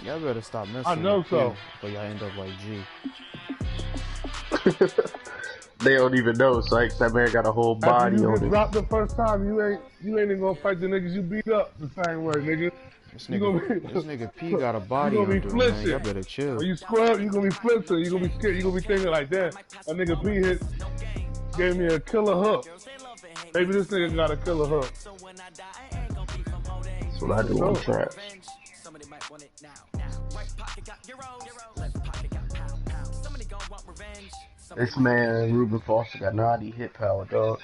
Y'all better stop messing. I know so. But y'all end up like G. They don't even know, Sykes. That man got a whole body After you on get it. dropped the first time, you ain't even gonna fight the niggas you beat up the same way, nigga. This nigga P got a body under him, man. Y'all better chill. When you scrub, you gonna be flipping. You gonna be scared. You gonna be thinking like that. That nigga P gave me a killer hook. Maybe this nigga got a killer hook. That's what I do on traps. This man, Ruben Foster, got 90 hit power, dog.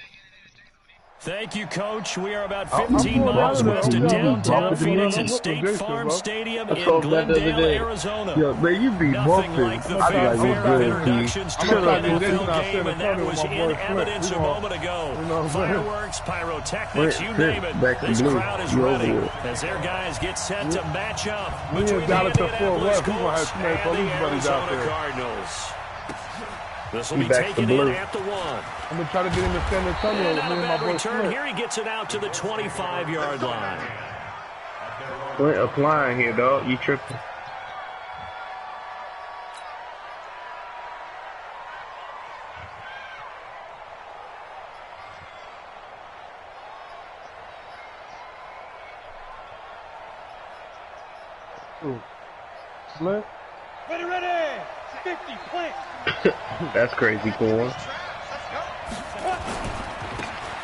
Thank you, Coach. We are about 15 miles west of downtown Phoenix at State Farm Stadium in Glendale, Arizona. Yo, man, you be Nothing bumping. like the I be like, fanfare what's of good, introductions P? to an NFL game, and that was in evidence a moment ago. Fireworks, pyrotechnics, you name it. This crowd is ready as their guys get set to match up between the Indianapolis Colts and the Arizona Cardinals. This will be taken in at the 1. I'm going to try to get him to San Antonio. And on a bad return, here he gets it out to the 25-yard line. Clint applying here, dog. You tripping. Clint? Ready! 50, Clint! That's crazy, Corn. Now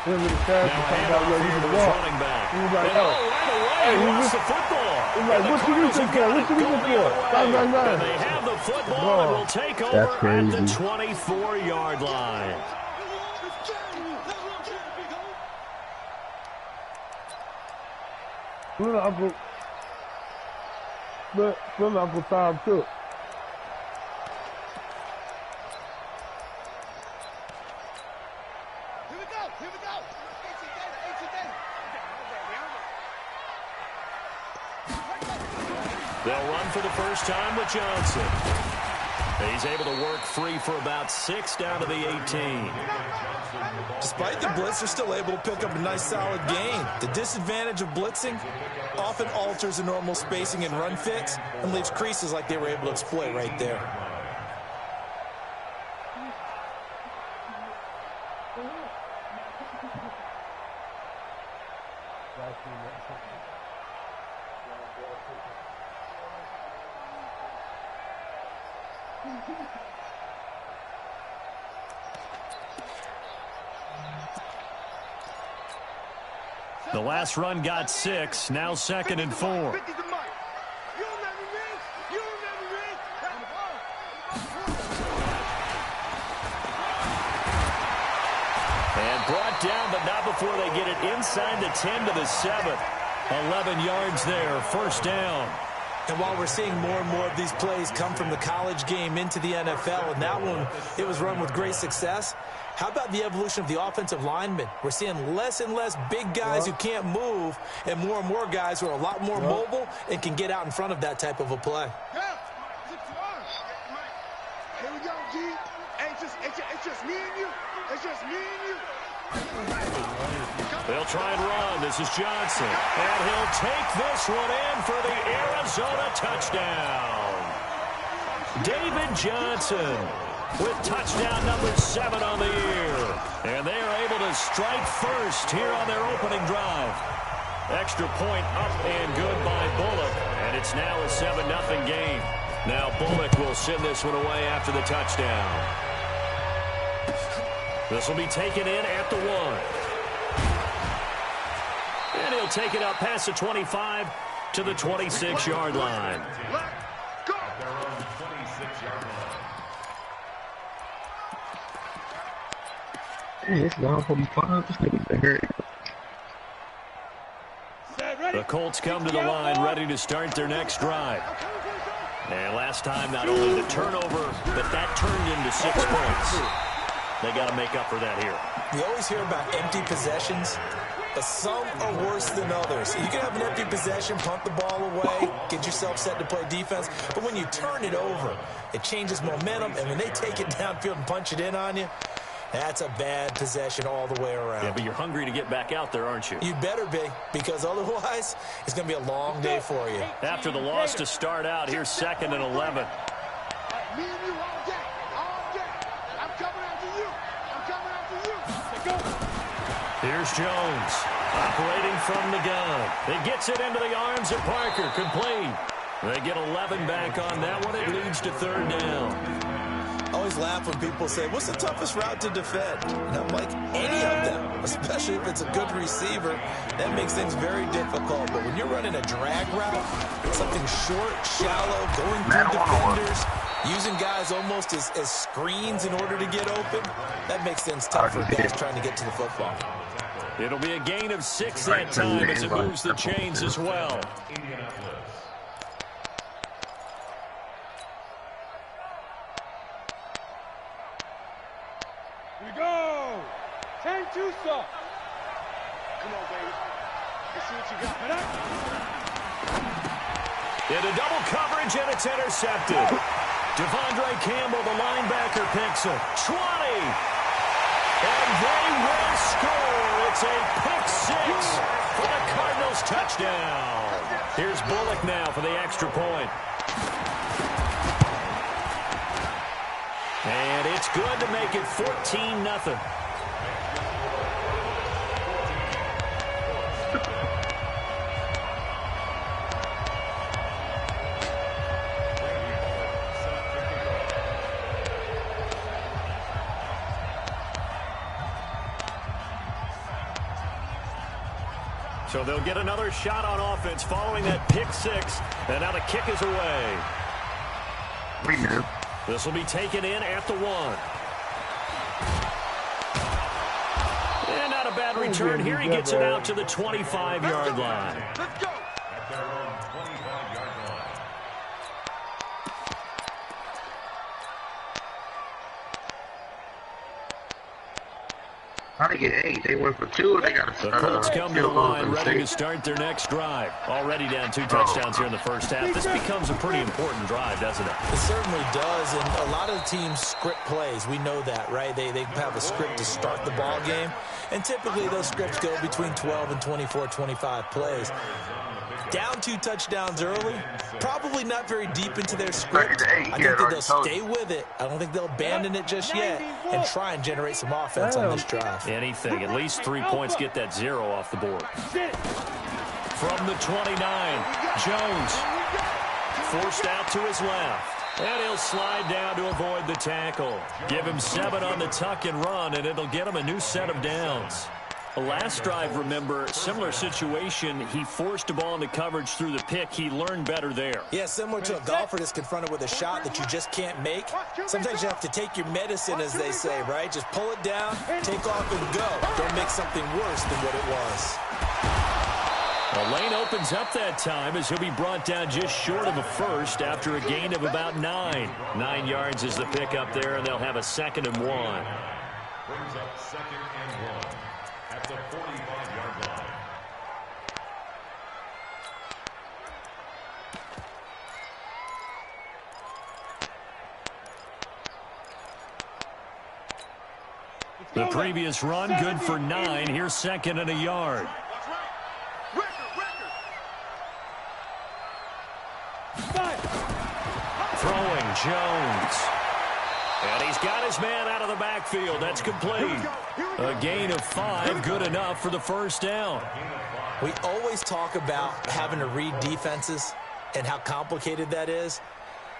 a handoff here to his running back. Right away, he lost the football. He's like, what you looking for? What you looking for? And they have the football and will take over at the 24-yard line. Little Uncle Tom, too. They'll run for the first time with Johnson. He's able to work free for about 6 down to the 18. Despite the blitz, they're still able to pick up a nice solid gain. The disadvantage of blitzing often alters the normal spacing and run fits and leaves creases like they were able to exploit right there. The last run got 6, now 2nd and 4. And brought down, but not before they get it inside the 10 to the 7. 11 yards there, first down. And while we're seeing more and more of these plays come from the college game into the NFL, and that one, it was run with great success, how about the evolution of the offensive linemen? We're seeing less and less big guys who can't move and more guys who are a lot more mobile and can get out in front of that type of a play. Here we go, G. It's just me and you. It's just me and you. They'll try and run. This is Johnson. And he'll take this one in for the Arizona touchdown. David Johnson with touchdown number 7 on the year. And they are able to strike first here on their opening drive. Extra point up and good by Bullock. And it's now a 7-0 game. Now Bullock will send this one away after the touchdown. This will be taken in at the 1. And he'll take it up past the 25 to the 26-yard line. Hey, it's 9:45. This nigga's been hurt. The Colts come to the line ready to start their next drive. And last time, not only the turnover, but that turned into 6 points. They got to make up for that here. We always hear about empty possessions, but some are worse than others. You can have an empty possession, punt the ball away, get yourself set to play defense, but when you turn it over, it changes momentum, and when they take it downfield and punch it in on you, That's a bad possession all the way around. Yeah, but you're hungry to get back out there, aren't you? You better be, because otherwise it's going to be a long day for you. After the loss to start out, here's 2nd and 11. Me and you all day. All day. I'm coming after you. I'm coming after you. Here's Jones, operating from the gun. It gets it into the arms of Parker, complete. They get 11 back on that one. It leads to 3rd down. I always laugh when people say, what's the toughest route to defend? And I'm like, any of them, especially if it's a good receiver. That makes things very difficult. But when you're running a drag route, something short, shallow, going through defenders, using guys almost as screens in order to get open, that makes things tough for guys trying to get to the football. It'll be a gain of 6 that time as it moves the chains as well. Go! TankSzn! Come on, baby. Let's see what you got. Into double coverage, and it's intercepted. Devondre Campbell, the linebacker, picks it. 20! And they will score. It's a pick 6 for the Cardinals touchdown. Here's Bullock now for the extra point. And it's good to make it 14-0. So they'll get another shot on offense following that pick 6. And now the kick is away. This will be taken in at the 1. And not a bad return here. He gets it out to the 25-yard line. Let's go! How they get 8? They went for 2, and they got The Colts come to the line ready to start their next drive. Already down 2 touchdowns here in the first half. This becomes a pretty important drive, doesn't it? It certainly does, and a lot of the teams script plays. We know that, right? They have a script to start the ball game, and typically those scripts go between 12 and 24, 25 plays. Down 2 touchdowns early, probably not very deep into their script. I think that they'll stay with it. I don't think they'll abandon it just yet and try and generate some offense on this drive. Anything. At least 3 points get that 0 off the board. From the 29, Jones forced out to his left. And he'll slide down to avoid the tackle. Give him 7 on the tuck and run, and it'll get him a new set of downs. The last drive, remember, similar situation. He forced a ball into coverage through the pick. He learned better there. Yeah, similar to a golfer that's confronted with a shot that you just can't make. Sometimes you have to take your medicine, as they say, right? Just pull it down, take off, and go. Don't make something worse than what it was. The lane opens up that time as he'll be brought down just short of a first after a gain of about 9. 9 yards is the pick up there, and they'll have a 2nd and 1. Brings up 2nd and 1 at the 45-yard line. The previous run, good for 9. Here's 2nd and a yard. Throwing, Jones. And he's got his man out of the backfield. That's complete. A gain of 5, good enough for the first down. We always talk about having to read defenses and how complicated that is.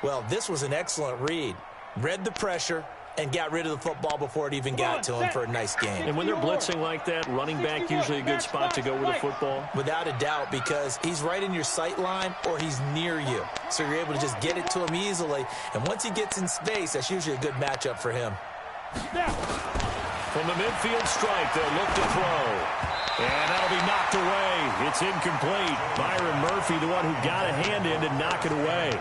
Well, this was an excellent read. Read the pressure and got rid of the football before it even got to him for a nice gain. And when they're blitzing like that, running back usually a good spot to go with the football? Without a doubt, because he's right in your sight line or he's near you. So you're able to just get it to him easily. And once he gets in space, that's usually a good matchup for him. From the midfield stripe, they'll look to throw. And that'll be knocked away. It's incomplete. Byron Murphy, the one who got a hand in to knock it away.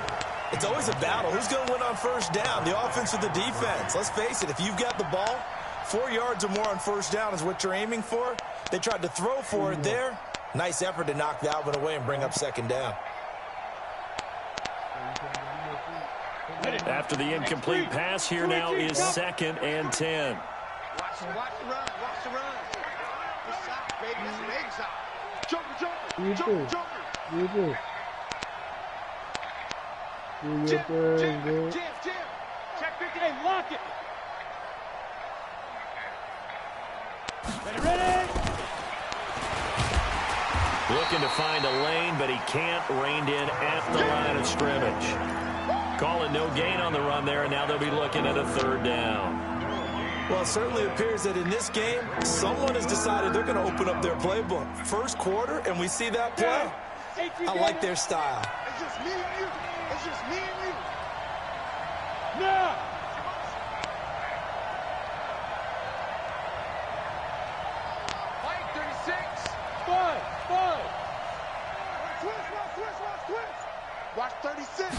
It's always a battle. Who's going to win on first down, the offense or the defense? Let's face it, if you've got the ball, 4 yards or more on first down is what you're aiming for. They tried to throw for it there. Nice effort to knock that one away and bring up 2nd down. After the incomplete pass, here now is 2nd and 10. Watch the run. Watch the run. Good shot, baby. That's an egg shot. Joker, Do your Joker. thing. Joker. Do your thing. Do your thing, dude. Jam. Check 50. Hey, lock it. Ready? Looking to find a lane, but he can't. Reined in at the line of scrimmage. Call it no gain on the run there, and now they'll be looking at a third down. Well, it certainly appears that in this game, someone has decided they're going to open up their playbook. First quarter, and we see that play. I like their style. It's just me and you. It's just me and you. Now. Fight 36. Five. Watch 36.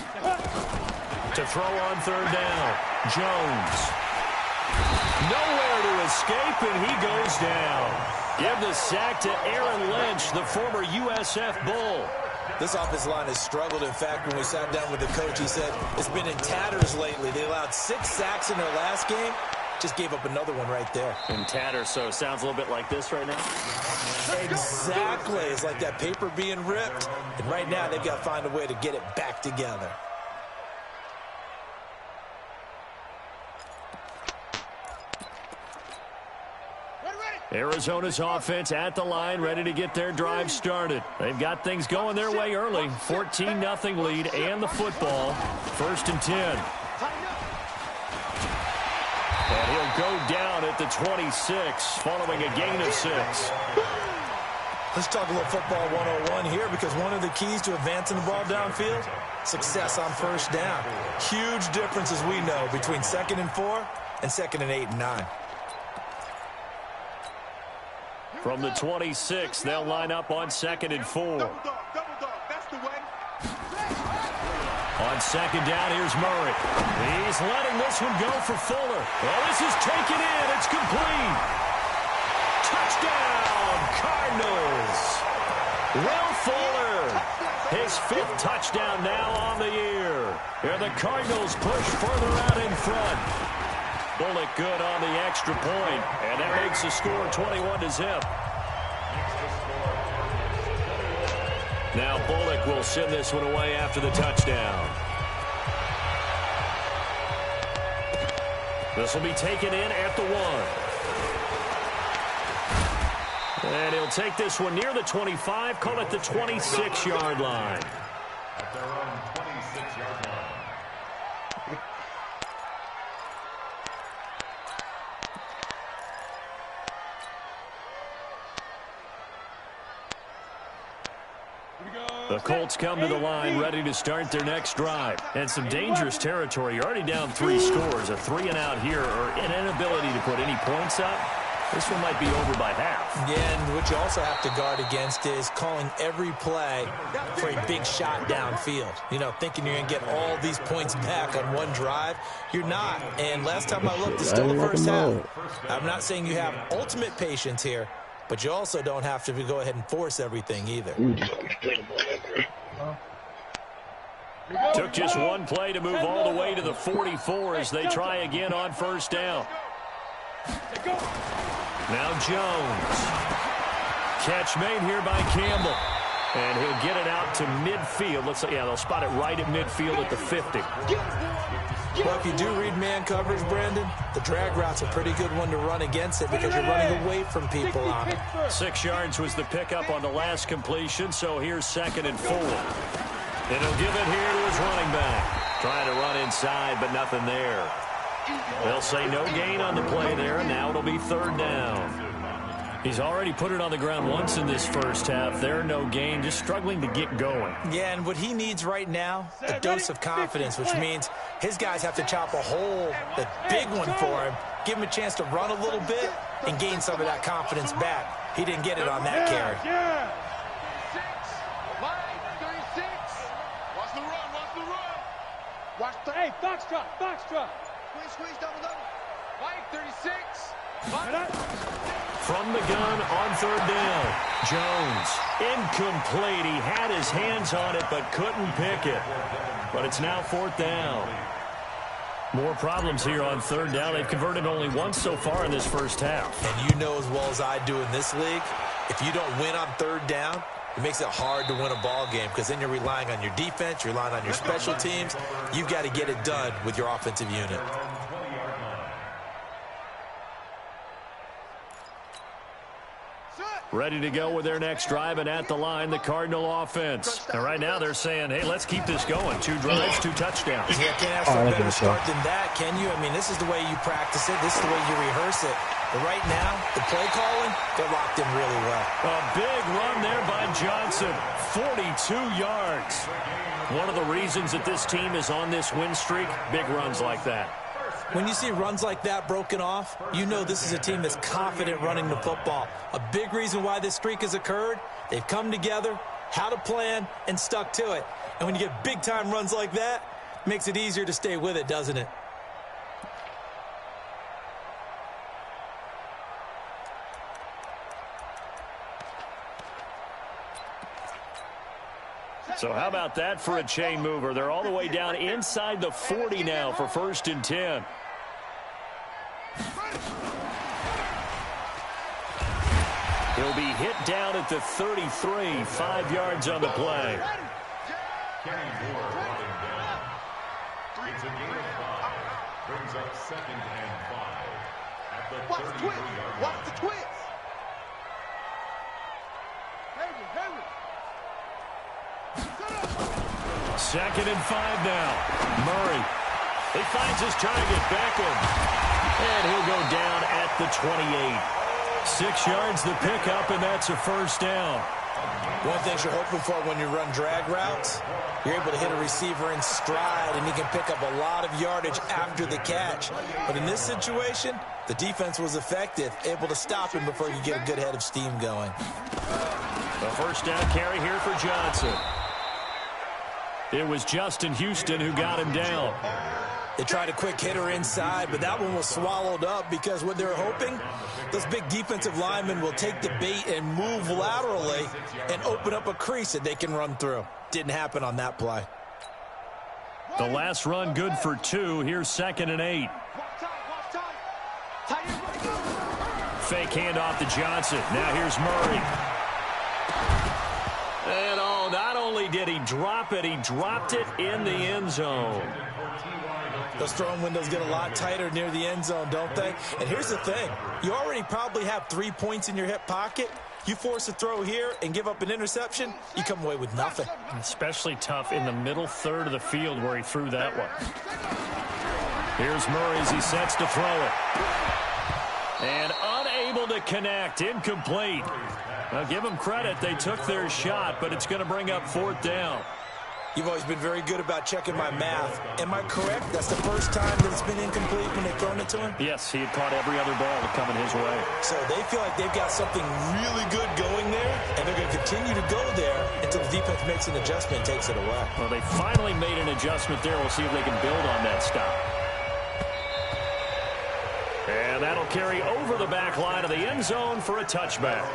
To throw on third down, Jones. Nowhere to escape, and he goes down. Give the sack to Aaron Lynch, the former USF Bull. This offensive line has struggled. In fact, when we sat down with the coach, he said it's been in tatters lately. They allowed 6 sacks in their last game. Just gave up another one right there. In tatters, so it sounds a little bit like this right now. Exactly. It's like that paper being ripped. And right now, they've got to find a way to get it back together. Arizona's offense at the line, ready to get their drive started. They've got things going their way early. 14-0 lead and the football. 1st and 10. And he'll go down at the 26, following a gain of 6. Let's talk a little football 101 here, because one of the keys to advancing the ball downfield, success on first down. Huge difference, as we know, between 2nd and 4 and 2nd and 8 and 9. From the 26, they'll line up on 2nd and 4. Double dog. That's the way. On 2nd down, here's Murray. He's letting this one go for Fuller. Well, this is taken in. It's complete. Touchdown, Cardinals. Will Fuller, his 5th touchdown now on the year. Here the Cardinals push further out in front. Bullock good on the extra point, and that makes the score 21-0. Now Bullock will send this one away after the touchdown. This will be taken in at the 1. And he'll take this one near the 25, call it the 26-yard line. At their own 26-yard line. The Colts come to the line ready to start their next drive. And some dangerous territory. You're already down 3 scores. A 3-and-out here, or an inability to put any points up. This one might be over by half. Yeah, and what you also have to guard against is calling every play for a big shot downfield. You know, thinking you're going to get all these points back on one drive. You're not. And last time I looked, it's still the first half. I'm not saying you have ultimate patience here, but you also don't have to go ahead and force everything either. Took just one play to move all the way to the 44 as they try again on first down. Now Jones. Catch made here by Campbell. And he'll get it out to midfield. Looks like, yeah, they'll spot it right at midfield at the 50. Well, if you do read man coverage, Brandon, the drag route's a pretty good one to run against it because you're running away from people on it. 6 yards was the pickup on the last completion, so here's 2nd and 4. And he'll give it here to his running back. Trying to run inside, but nothing there. They'll say no gain on the play there, and now it'll be 3rd down. He's already put it on the ground once in this first half. There, no gain, just struggling to get going. Yeah, and what he needs right now, a dose of confidence, which means his guys have to chop a hole, the big one for him, give him a chance to run a little bit and gain some of that confidence back. He didn't get it on that carry. Watch the run. Watch the... Hey, Foxtrot. Squeeze, double. Mike, 36. From the gun on 3rd down. Jones, incomplete. He had his hands on it but couldn't pick it. But it's now 4th down. More problems here on third down. They've converted only once so far in this first half. And you know as well as I do in this league, if you don't win on third down, it makes it hard to win a ball game because then you're relying on your defense, you're relying on your special teams. You've got to get it done with your offensive unit. Ready to go with their next drive, and at the line, the Cardinal offense. And right now they're saying, hey, let's keep this going. 2 drives, 2 touchdowns. Yeah, can't ask for a better start than that, can you? I mean, this is the way you practice it. This is the way you rehearse it. But right now, the play calling, they're locked in really well. A big run there by Johnson. 42 yards. One of the reasons that this team is on this win streak, big runs like that. When you see runs like that broken off, you know this is a team that's confident running the football. A big reason why this streak has occurred, they've come together, had a plan, and stuck to it. And when you get big-time runs like that, it makes it easier to stay with it, doesn't it? So how about that for a chain mover? They're all the way down inside the 40 now for 1st and 10. He'll be hit down at the 33, 5 yards on the play. It's a gain of 5. Brings up 2nd and 5 at the 33-yard line. Watch the twist. Henry. 2nd and 5 now. Murray. He finds his target, Beckham. And he'll go down at the 28. 6 yards the pickup, and that's a 1st down. One thing you're hoping for when you run drag routes, you're able to hit a receiver in stride, and he can pick up a lot of yardage after the catch. But in this situation, the defense was effective, able to stop him before you get a good head of steam going. A 1st down carry here for Johnson. It was Justin Houston who got him down. They tried a quick hitter inside, but that one was swallowed up because what they're hoping, those big defensive linemen will take the bait and move laterally and open up a crease that they can run through. Didn't happen on that play. The last run good for 2. Here's 2nd and 8. Fake handoff to Johnson. Now here's Murray. And not only did he drop it, he dropped it in the end zone. Those throwing windows get a lot tighter near the end zone, don't they? And here's the thing. You already probably have 3 points in your hip pocket. You force a throw here and give up an interception, you come away with nothing. Especially tough in the middle third of the field where he threw that one. Here's Murray as he sets to throw it. And unable to connect. Incomplete. Now, give them credit. They took their shot, but it's going to bring up 4th down. You've always been very good about checking my math. Am I correct? That's the first time that it's been incomplete when they've thrown it to him? Yes, he had caught every other ball coming his way. So they feel like they've got something really good going there, and they're going to continue to go there until the defense makes an adjustment and takes it away. Well, they finally made an adjustment there. We'll see if they can build on that stop. And that'll carry over the back line of the end zone for a touchback.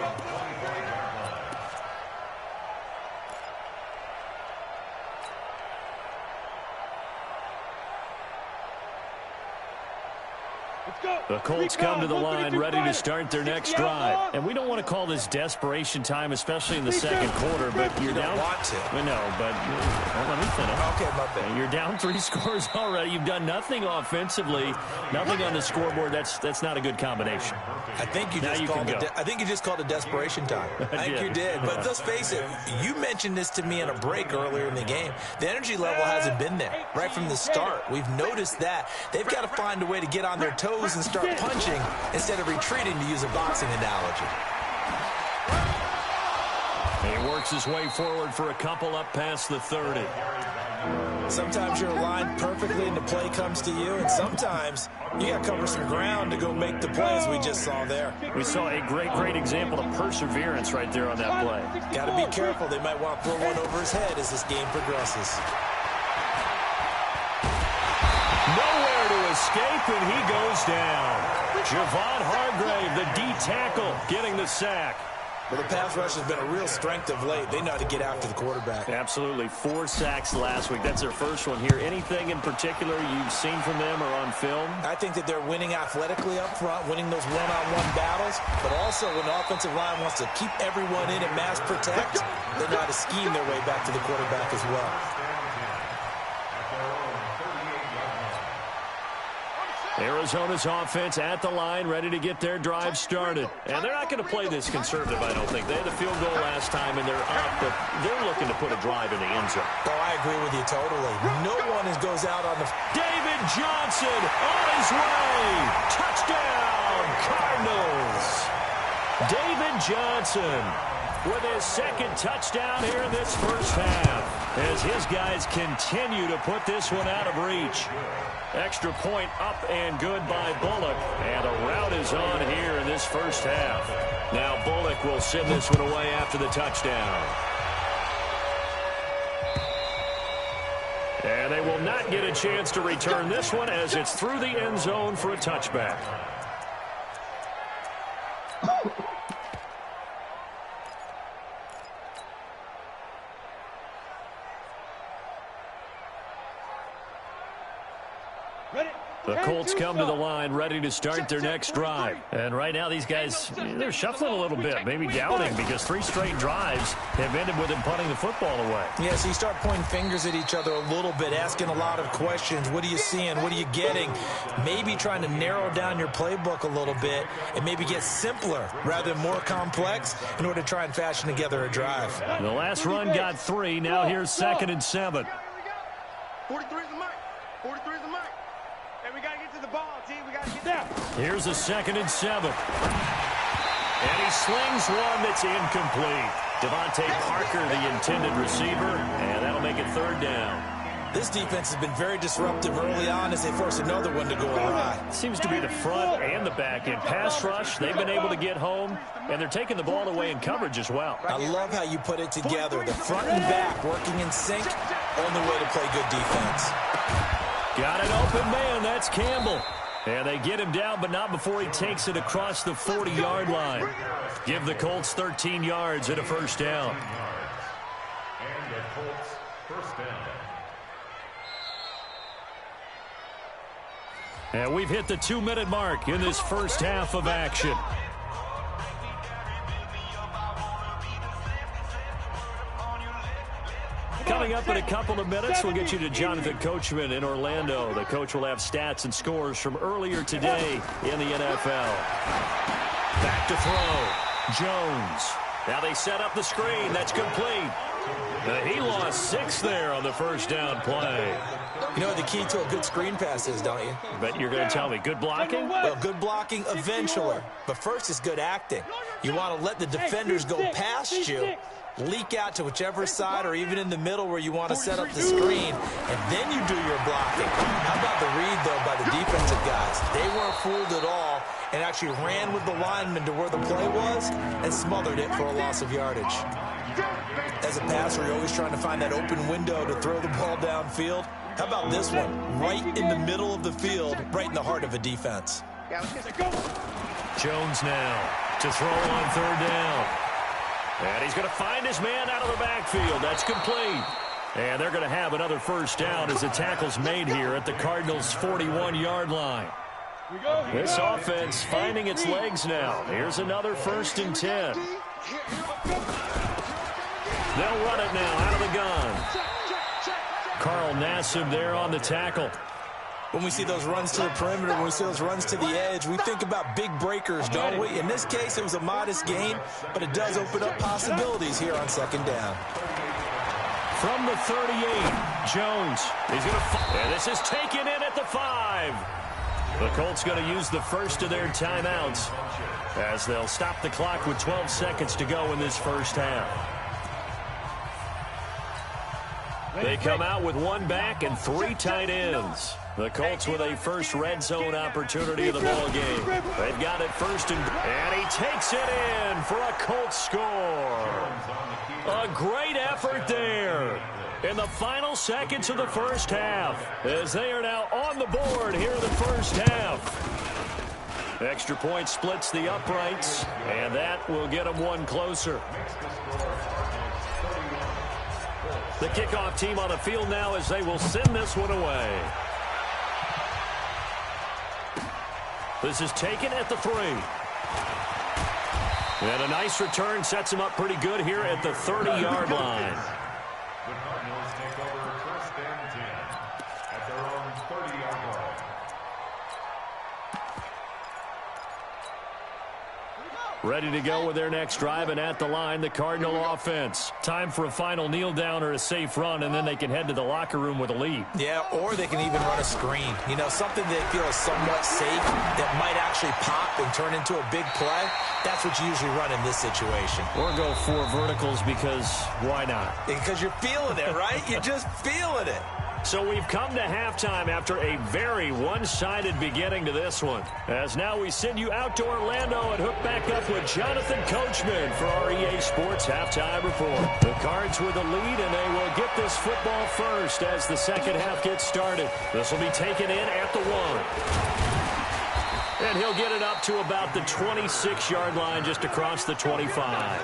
The Colts come to the line ready to start their next drive. And we don't want to call this desperation time, especially in the second quarter, but you're down. Want to. We know, but let me finish. Okay, my bad. You're down 3 scores already. You've done nothing offensively, nothing on the scoreboard. That's not a good combination. I think you just called it desperation time. I think you did. But let's face it, you mentioned this to me in a break earlier in the game. The energy level hasn't been there right from the start. We've noticed that. They've got to find a way to get on their toes and start punching instead of retreating, to use a boxing analogy. He works his way forward for a couple up past the 30. Sometimes you're aligned perfectly and the play comes to you, and sometimes you got to cover some ground to go make the plays we just saw there. We saw a great example of perseverance right there on that play. Got to be careful. They might want to throw one over his head as this game progresses. Nowhere to escape, and he goes down. Javon Hargrave, the D tackle, getting the sack. Well, the pass rush has been a real strength of late. They know how to get after the quarterback. Absolutely. 4 sacks last week. That's their first one here. Anything in particular you've seen from them or on film? I think that they're winning athletically up front, winning those one-on-one battles, but also when the offensive line wants to keep everyone in and mass protect, they know how to scheme their way back to the quarterback as well. Arizona's offense at the line, ready to get their drive started. And they're not going to play this conservative, I don't think. They had a field goal last time, and they're up, but they're looking to put a drive in the end zone. Oh, I agree with you totally. No one goes out on the... David Johnson on his way. Touchdown, Cardinals. David Johnson with his second touchdown here in this first half as his guys continue to put this one out of reach. Extra point up and good by Bullock. And a rout is on here in this first half. Now Bullock will send this one away after the touchdown. And they will not get a chance to return this one as it's through the end zone for a touchback. The Colts come to the line ready to start their next drive. And right now these guys, they're shuffling a little bit, maybe doubting, because 3 straight drives have ended with them punting the football away. Yeah, so you start pointing fingers at each other a little bit, asking a lot of questions. What are you seeing? What are you getting? Maybe trying to narrow down your playbook a little bit and maybe get simpler rather than more complex in order to try and fashion together a drive. The last run got 3. Now here's 2nd and 7. 43 is the mic. 43 is the mic. And we got to get to the ball, T. We got to get there. Here's a 2nd and 7. And he slings one that's incomplete. Devontae Parker, the intended receiver, and that'll make it 3rd down. This defense has been very disruptive early on as they force another one to go awry. Seems to be the front and the back end. Pass rush, they've been able to get home, and they're taking the ball away in coverage as well. I love how you put it together. The front and back working in sync, only way to play good defense. Got an open man, that's Campbell. And they get him down, but not before he takes it across the 40-yard line. Give the Colts 13 yards and a first down. And the Colts first down. And we've hit the 2-minute mark in this first half of action. Coming up in a couple of minutes, we'll get you to Jonathan Coachman in Orlando. The coach will have stats and scores from earlier today in the NFL. Back to throw. Jones. Now they set up the screen. That's complete. He lost 6 there on the first down play. You know what the key to a good screen pass is, don't you? Bet you're going to tell me good blocking? Well, good blocking eventually. But first is good acting. You want to let the defenders go past you, leak out to whichever side or even in the middle where you want to set up the screen, and then you do your blocking. How about the read, though, by the defensive guys? They weren't fooled at all and actually ran with the lineman to where the play was and smothered it for a loss of yardage. As a passer, you're always trying to find that open window to throw the ball downfield. How about this one? Right in the middle of the field, right in the heart of a defense. Jones now to throw on 3rd down. And he's going to find his man out of the backfield. That's complete. And they're going to have another first down as the tackle's made here at the Cardinals' 41-yard line. This offense finding its legs now. Here's another 1st and 10. They'll run it now out of the gun. Carl Nassib there on the tackle. When we see those runs to the perimeter, when we see those runs to the edge, we think about big breakers, don't we? In this case, it was a modest gain, but it does open up possibilities here on 2nd down. From the 38, Jones. He's going to, and this is taken in at the 5. The Colts going to use the first of their timeouts as they'll stop the clock with 12 seconds to go in this first half. They come out with 1 back and 3 tight ends. The Colts with a first red zone opportunity of the ball game. They've got it 1st and he takes it in for a Colts score. A great effort there in the final seconds of the first half as they are now on the board here in the first half. Extra point splits the uprights, and that will get them one closer. The kickoff team on the field now as they will send this one away. This is taken at the 3. And a nice return sets him up pretty good here at the 30-yard line. The Cardinals take over 1st and 10 at their own 30-yard line. Ready to go with their next drive, and at the line, the Cardinal offense. Time for a final kneel down or a safe run, and then they can head to the locker room with a lead. Yeah, or they can even run a screen. You know, something they feel is somewhat safe that might actually pop and turn into a big play. That's what you usually run in this situation. Or go 4 verticals because why not? Because you're feeling it, right? You're just feeling it. So we've come to halftime after a very one-sided beginning to this one. As now we send you out to Orlando and hook back up with Jonathan Coachman for our EA Sports Halftime Report. The Cards with the lead, and they will get this football first as the second half gets started. This will be taken in at the 1. And he'll get it up to about the 26-yard line just across the 25.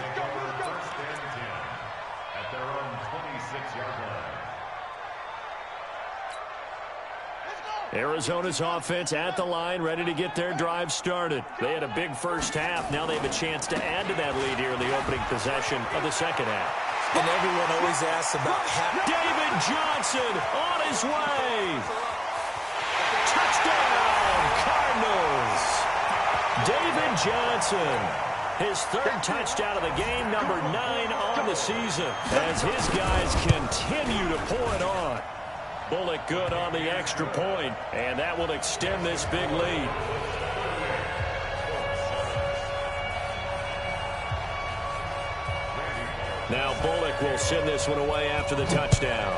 Arizona's offense at the line, ready to get their drive started. They had a big first half. Now they have a chance to add to that lead here in the opening possession of the second half. And everyone always asks about David Johnson on his way. Touchdown, Cardinals. David Johnson, his 3rd touchdown of the game, number 9 on the season, as his guys continue to pour it on. Bullock good on the extra point, and that will extend this big lead. Now Bullock will send this one away after the touchdown.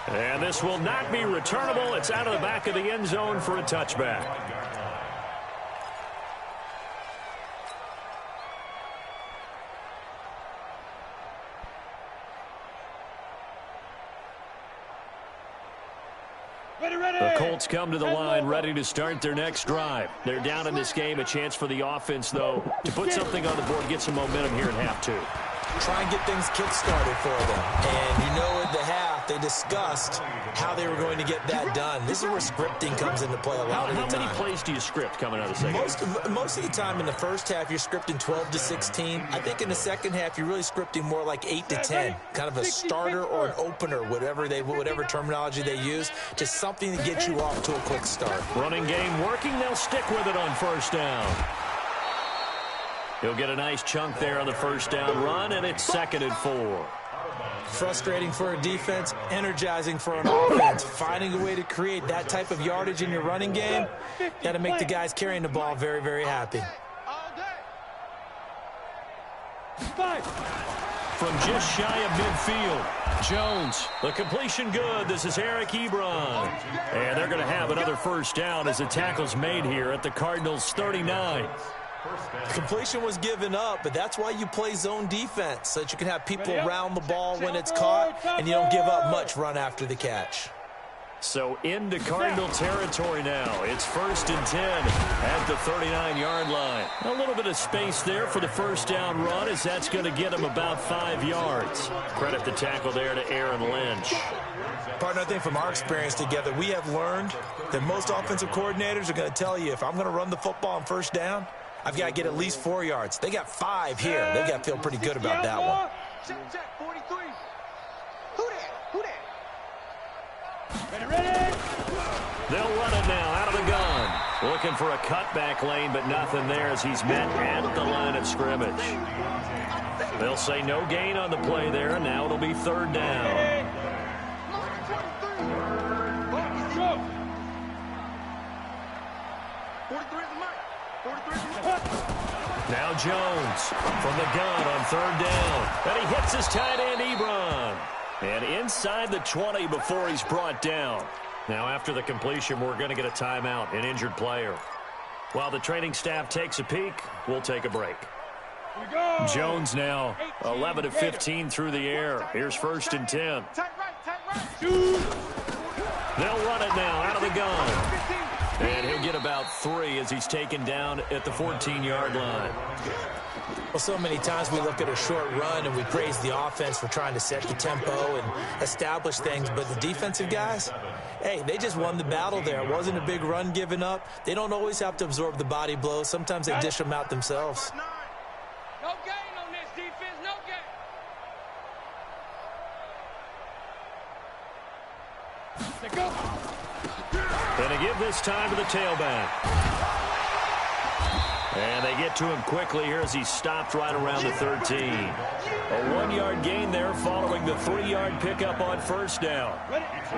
And this will not be returnable. It's out of the back of the end zone for a touchback. The Colts come to the line, ready to start their next drive. They're down in this game. A chance for the offense, though, to put something on the board, get some momentum here in half 2. Try and get things kick-started for them. And you know at the half, they discussed how they were going to get that done. This is where scripting comes into play a lot of the time. How many plays do you script coming out of the second half? Most of the time in the first half, you're scripting 12 to 16. I think in the second half, you're really scripting more like 8 to 10. Kind of a starter or an opener, whatever terminology they use, just something to get you off to a quick start. Running game working. They'll stick with it on first down. He'll get a nice chunk there on the first down run, and it's 2nd and 4. Frustrating for a defense, energizing for an offense. Finding a way to create that type of yardage in your running game, got to make the guys carrying the ball very, very happy. From just shy of midfield, Jones, the completion good. This is Eric Ebron. And they're going to have another first down as the tackle's made here at the Cardinals' 39. Completion was given up, but that's why you play zone defense, so that you can have people around the ball when it's caught, and you don't give up much run after the catch. So into Cardinal territory now. It's 1st and 10 at the 39-yard line. A little bit of space there for the first down run, as that's going to get them about 5 yards. Credit the tackle there to Aaron Lynch. Partner, I think from our experience together, we have learned that most offensive coordinators are going to tell you, if I'm going to run the football on first down, I've got to get at least 4 yards. They got 5 here. They've got to feel pretty good about that one. Check, 43. Who that? Ready? They'll run it now out of the gun. Looking for a cutback lane, but nothing there as he's met at the line of scrimmage. They'll say no gain on the play there. Now it'll be 3rd down. Now Jones from the gun on 3rd down. And he hits his tight end, Ebron. And inside the 20 before he's brought down. Now after the completion, we're going to get a timeout, an injured player. While the training staff takes a peek, we'll take a break. Jones now 11 of 15 through the air. Here's 1st and 10. They'll run it now out of the gun. And he'll get about 3 as he's taken down at the 14-yard line. Well, so many times we look at a short run and we praise the offense for trying to set the tempo and establish things, but the defensive guys, hey, they just won the battle there. It wasn't a big run given up. They don't always have to absorb the body blows. Sometimes they dish them out themselves. No gain on this defense, no gain. They go. And they give this time to the tailback. And they get to him quickly here as he stopped right around the 13. A 1-yard gain there following the 3-yard pickup on first down.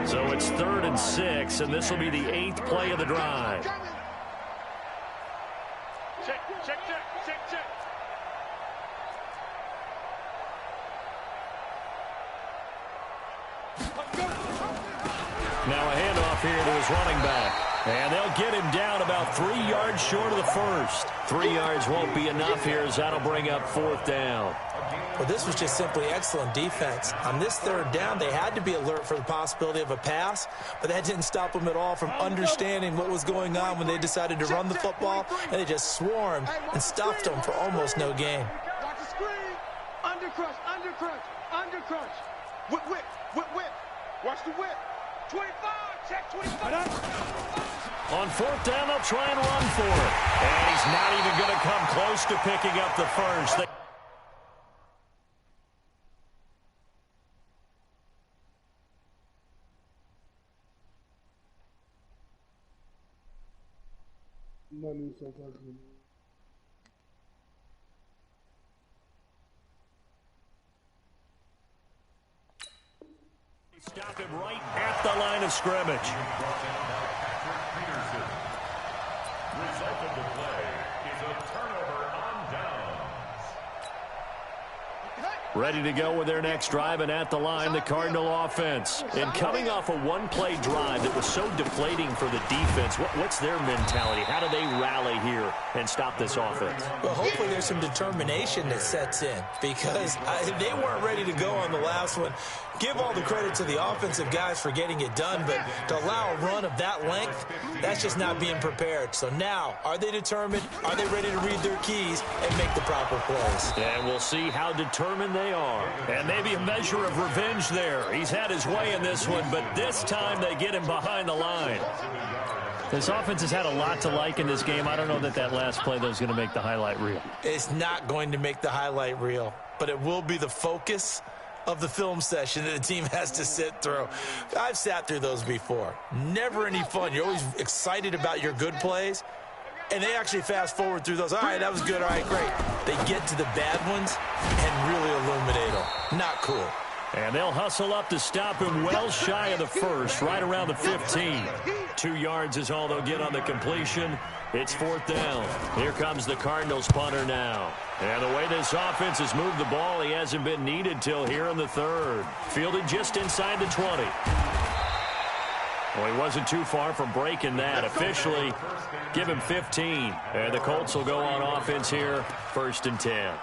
So it's 3rd and 6, and this will be the 8th play of the drive. Check, check, check, check, check. Now a handoff here to his running back. And they'll get him down about 3 yards short of the first. 3 yards won't be enough here as that'll bring up 4th down. Well, this was just simply excellent defense. On this 3rd down, they had to be alert for the possibility of a pass, but that didn't stop them at all from understanding what was going on when they decided to run the football, and they just swarmed and stuffed them for almost no gain. Watch the screen. Undercrunch, undercrunch, undercrunch. Whip, whip, whip, whip. Watch the whip. 25, check 25. On 4th down, they'll try and run for it. And he's not even going to come close to picking up the first. Stop him right at the line of scrimmage. Result of the play is a turnover on downs. Ready to go with their next drive, and at the line, the Cardinal offense. And coming off a one-play drive that was so deflating for the defense, what's their mentality? How do they rally here and stop this offense? Well, hopefully there's some determination that sets in, because they weren't ready to go on the last one. Give all the credit to the offensive guys for getting it done, but to allow a run of that length, that's just not being prepared. So now, are they determined? Are they ready to read their keys and make the proper plays? And we'll see how determined they are. And maybe a measure of revenge there. He's had his way in this one, but this time they get him behind the line. This offense has had a lot to like in this game. I don't know that that last play, though, is going to make the highlight reel. It's not going to make the highlight reel, but it will be the focus of the film session that the team has to sit through. I've sat through those before. Never any fun. You're always excited about your good plays, and they actually fast forward through those. All right, that was good. All right, great. They get to the bad ones and really illuminate them. Not cool. And they'll hustle up to stop him well shy of the first, right around the 15. 2 yards is all they'll get on the completion. It's 4th down. Here comes the Cardinals punter now. And the way this offense has moved the ball, he hasn't been needed till here in the 3rd. Fielded just inside the 20. Well, he wasn't too far from breaking that. Officially, give him 15. And the Colts will go on offense here, 1st and 10.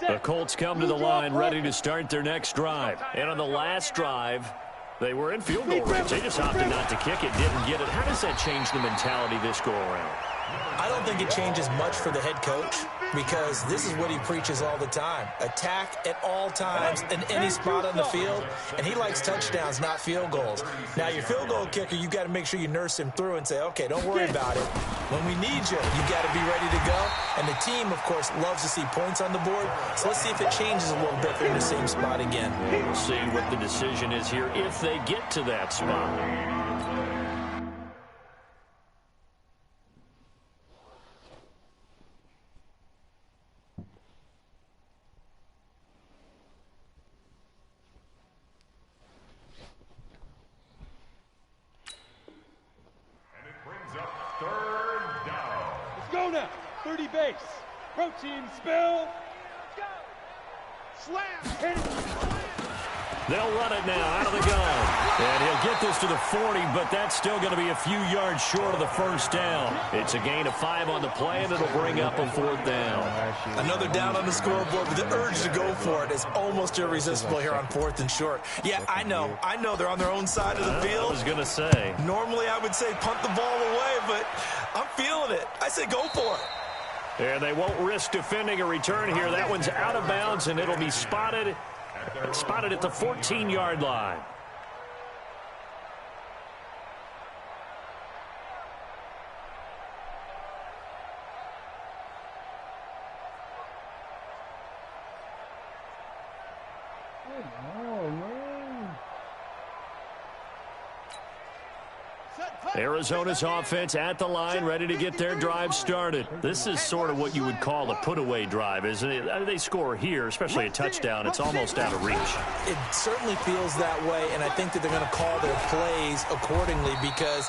The Colts come to the line ready to start their next drive. And on the last drive, they were in field goal range. They just opted not to kick it, didn't get it. How does that change the mentality this go-around? I don't think it changes much for the head coach, because this is what he preaches all the time. Attack at all times in any spot on the field, and he likes touchdowns, not field goals. Now, your field goal kicker, you got to make sure you nurse him through and say, okay, don't worry about it. When we need you, you got to be ready to go. And the team, of course, loves to see points on the board, so let's see if it changes a little bit if they're in the same spot again. We'll see what the decision is here if they get to that spot. Go now, 30 base. Protein spill. Slam. Hit it. They'll run it now out of the gun. And he'll get this to the 40, but that's still going to be a few yards short of the first down. It's a gain of 5 on the play, and it'll bring up a 4th down. Another down on the scoreboard, but the urge to go for it is almost irresistible here on 4th and short. Yeah, I know they're on their own side of the field. I was going to say. Normally I would say punt the ball away, but I'm feeling it. I say go for it. And they won't risk defending a return here. That one's out of bounds, and it'll be spotted at the 14-yard line. Oh, man. Arizona's offense at the line, ready to get their drive started. This is sort of what you would call a put-away drive, isn't it? I mean, they score here, especially a touchdown. It's almost out of reach. It certainly feels that way, and I think that they're going to call their plays accordingly because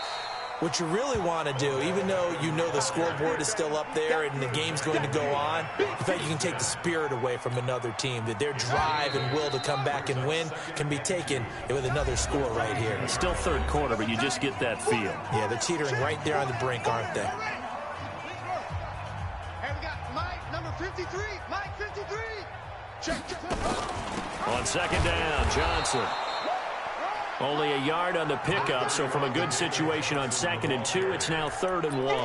what you really want to do, even though you know the scoreboard is still up there and the game's going to go on, in fact, you can take the spirit away from another team, that their drive and will to come back and win can be taken with another score right here. It's still third quarter, but you just get that feel. Yeah, they're teetering right there on the brink, aren't they? And we got Mike, number 53. Mike, 53. Check. On second down, Johnson. Only a yard on the pickup, so from a good situation on 2nd and 2, it's now 3rd and 1.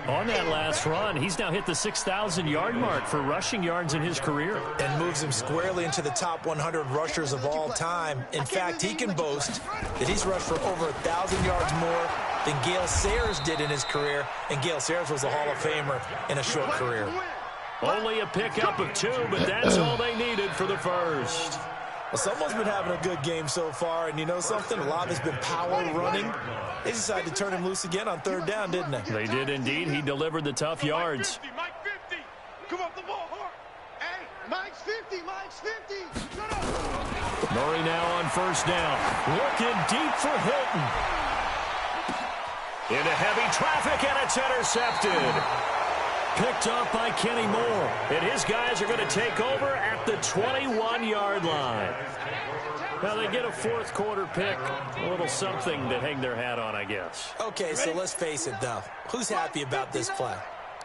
On that last run, he's now hit the 6,000-yard mark for rushing yards in his career. And moves him squarely into the top 100 rushers of all time. In fact, he can boast that he's rushed for over 1,000 yards more than Gale Sayers did in his career, and Gale Sayers was a Hall of Famer in a short career. Only a pickup of 2, but that's all they needed for the first. Well, someone's been having a good game so far, and you know something? A lot has been power running. They decided to turn him loose again on 3rd down, didn't they? They did indeed. He delivered the tough yards. Mike 50. Come up the ball hard. Hey, Mike's 50. Mike's 50. Shut up. Murray now on 1st down. Looking deep for Hilton. Into heavy traffic, and it's intercepted. Picked up by Kenny Moore. And his guys are going to take over at the 21-yard line. Now they get a 4th quarter pick. A little something to hang their hat on, I guess. Okay, so let's face it, though. Who's happy about this play?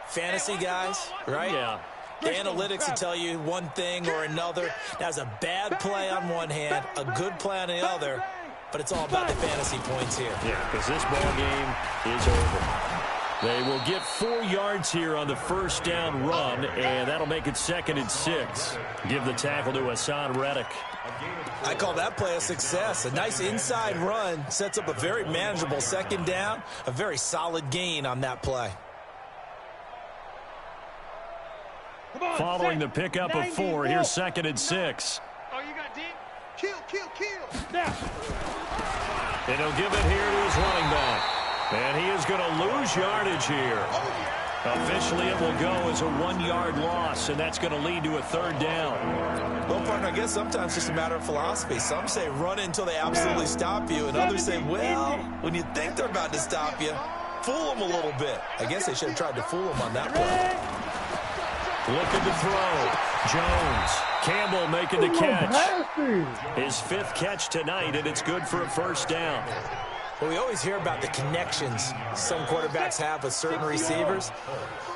Fantasy guys, right? Yeah. The analytics will tell you one thing or another. That's a bad play on one hand, a good play on the other. But it's all about the fantasy points here. Yeah, because this ball game is over. They will get 4 yards here on the 1st down run, and that'll make it 2nd and 6. Give the tackle to Hassan Reddick. I call that play a success. A nice inside run sets up a very manageable 2nd down, a very solid gain on that play. Following the pickup of 4, here's 2nd and 6. Oh, you got deep? Kill. And he'll give it here to his running back. And he is going to lose yardage here. Officially, it will go as a 1-yard loss, and that's going to lead to a 3rd down. Well, partner, I guess sometimes it's just a matter of philosophy. Some say run until they absolutely stop you, and others say, well, when you think they're about to stop you, fool them a little bit. I guess they should have tried to fool them on that play. Looking to throw. Jones. Campbell making the catch. His 5th catch tonight, and it's good for a 1st down. Well, we always hear about the connections some quarterbacks have with certain receivers.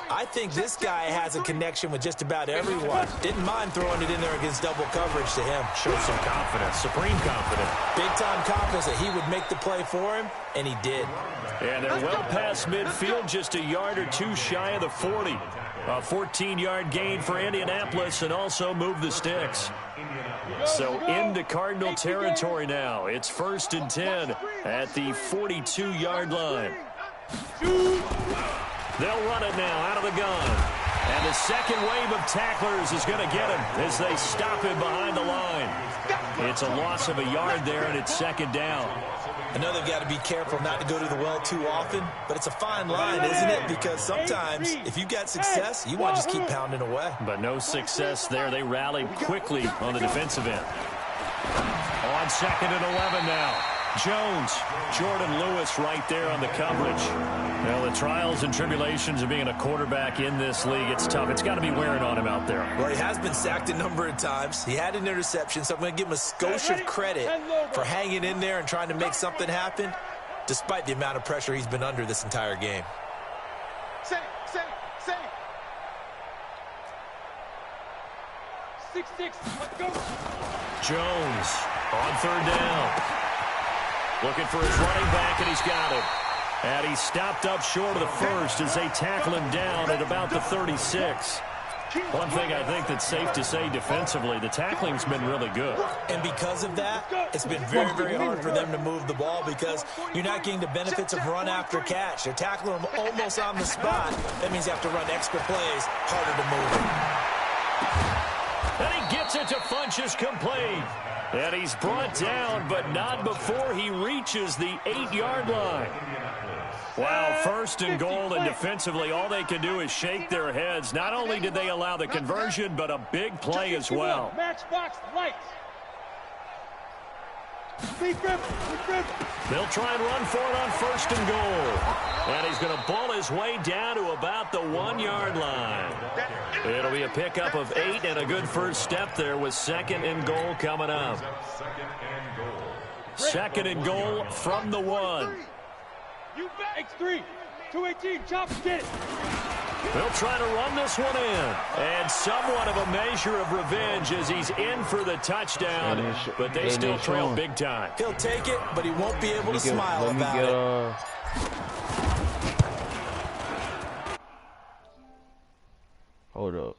I think this guy has a connection with just about everyone. Didn't mind throwing it in there against double coverage to him. Showed some confidence, supreme confidence. Big-time confidence that he would make the play for him, and he did. And they're well past midfield, just a yard or 2 shy of the 40. A 14-yard gain for Indianapolis, and also move the sticks. So into Cardinal territory now. It's 1st and 10 at the 42-yard line. They'll run it now out of the gun. And the second wave of tacklers is going to get him as they stop him behind the line. It's a loss of a yard there, and it's 2nd down. I know they've got to be careful not to go to the well too often, but it's a fine line, isn't it? Because sometimes, if you got success, you want to just keep pounding away. But no success there. They rallied quickly on the defensive end. On 2nd and 11 now. Jones, Jordan Lewis right there on the coverage. Well, the trials and tribulations of being a quarterback in this league, it's tough. It's got to be wearing on him out there. Well, he has been sacked a number of times. He had an interception, so I'm going to give him a skosh of credit for hanging in there and trying to make something happen, despite the amount of pressure he's been under this entire game. Say. 6-6. Let's go. Jones on third down. Looking for his running back, and he's got it. And he's stopped up short of the first as they tackle him down at about the 36. One thing I think that's safe to say defensively, the tackling's been really good. And because of that, it's been very, very hard for them to move the ball because you're not getting the benefits of run after catch. They're tackling him almost on the spot. That means you have to run extra plays, harder to move. And he gets it to Funchess complete. And he's brought down, but not before he reaches the 8-yard line. Wow, first and goal, and defensively, all they can do is shake their heads. Not only did they allow the conversion, but a big play as well. Matchbox lights. They'll try and run for it on first and goal. And he's going to ball his way down to about the 1-yard line. It'll be a pickup of 8 and a good first step there with second and goal coming up. Second and goal from the 1. You X3. 218. Chop, get it. They'll try to run this one in. And somewhat of a measure of revenge as he's in for the touchdown. But they still trail big time. He'll take it, but he won't be able to smile about it. Hold up.